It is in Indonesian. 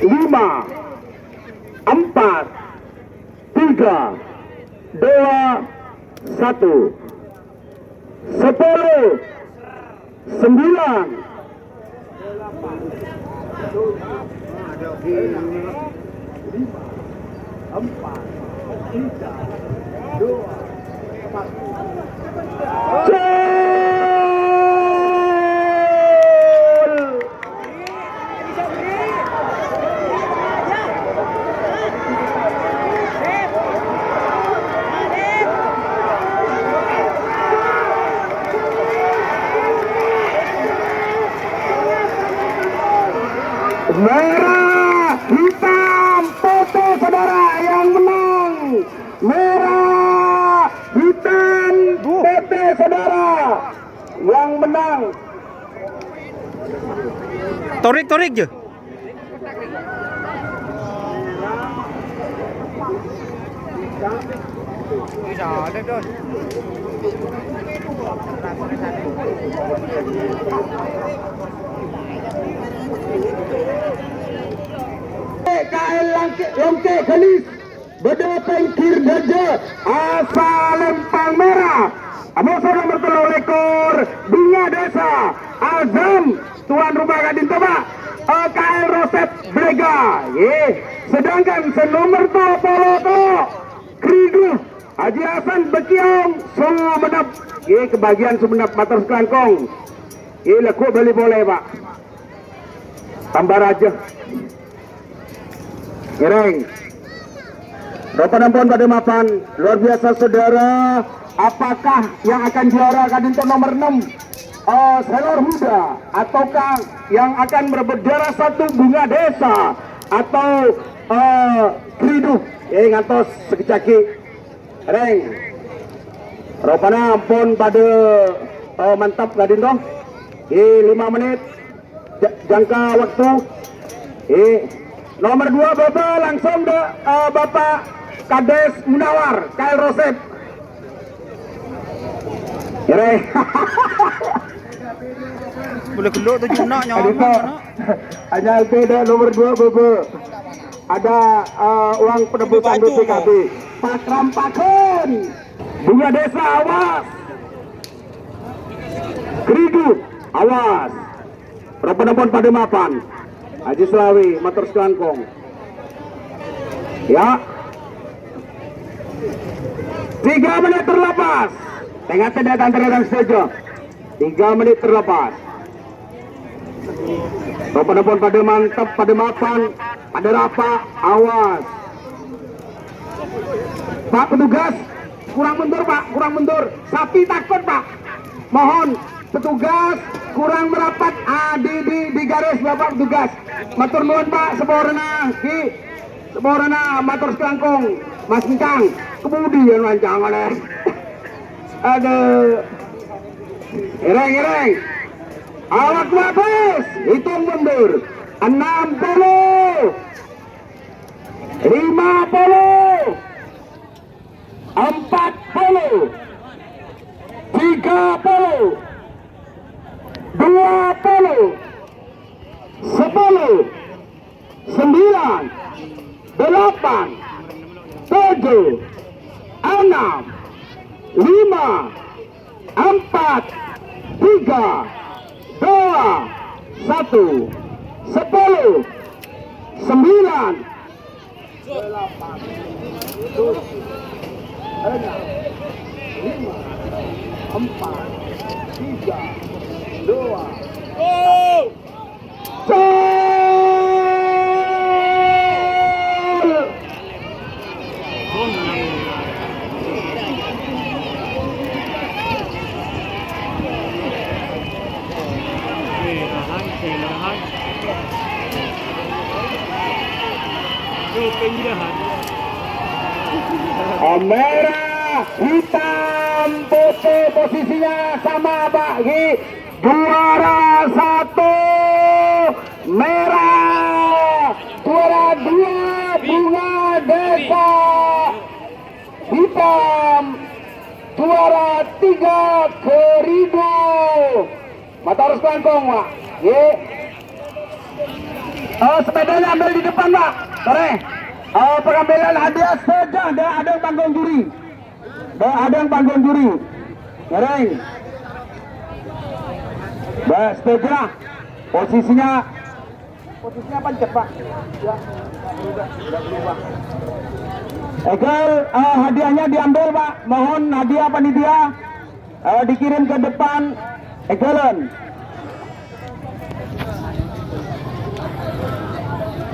5, 4, 3, 2, 1. 10, 9, merah, hitam, putih saudara yang menang. Merah, hitam, putih saudara yang menang. Torik je. Bisa ada Don. KL Longke Gelis Bedepeng Kirdaja asal Lempang Merah. Musuh nomor 3 rekor Bunga Desa Azam tuan rumah Gading Toba KL Rosep Brega. Sedangkan senomor 2 Polo to Kridu Haji Hasan Bekiong Sumenep. Kebagian Sumenep Matur Kelangkong. Laku beli boleh pak. Tambah aja. Gereng. Bapak Ampun pada mapan luar biasa saudara. Apakah yang akan juara Kadinto nomor 6 Selor Muda ataukah yang akan merebut juara 1 Bunga Desa atau Kridu ngantos sekecaki Reng. Bapak Ampun pada mantap Kadinto 5 menit jangka waktu nomor 2 Bapak langsung Bapak Kades Munawar KL Rosep. Boleh geluk tu junak nyawa. Hanya LPD nomor 2 Bapak. Ada uang penebusan BPKB. Pak Rampakan. Bunga Desa awas. Kridu awas. Penonton pada mapan. Haji Selawi, Matur Selangkong. Ya. 3 menit terlepas. Tengah tidak antara setuju. 3 menit terlepas. Penonton pada mantap, pada mapan, pada rapa, awas. Pak petugas, kurang mundur Pak, kurang mundur. Sapi takut Pak. Mohon petugas kurang merapat di garis Bapak petugas. Matur nuwun Pak Seborna Seborna matur Selangkong Mas Engkang kemudian wancang oleh aduh ireng awak bagus hitung mundur 60 50 40 30 20 10 9 8 7 6 5 4 3 2 1 10 9 8 7 6 5 4 3 2 merah, hitam, putih posisinya sama bagi juara 1 merah, juara 2 Bunga Desa, hitam, juara 3 Kridu. Mata harus kelangkong Pak. Sepedanya ambil di depan pak. Sore. Pengambilan hadiah saja. Ada yang panggung juri. Ada yang panggung juri. Ngereng. Sepeda. Posisinya pancet pak. Ya. Tidak berubah. Egal, hadiahnya diambil pak. Mohon hadiah panitia dikirim ke depan. Egalan.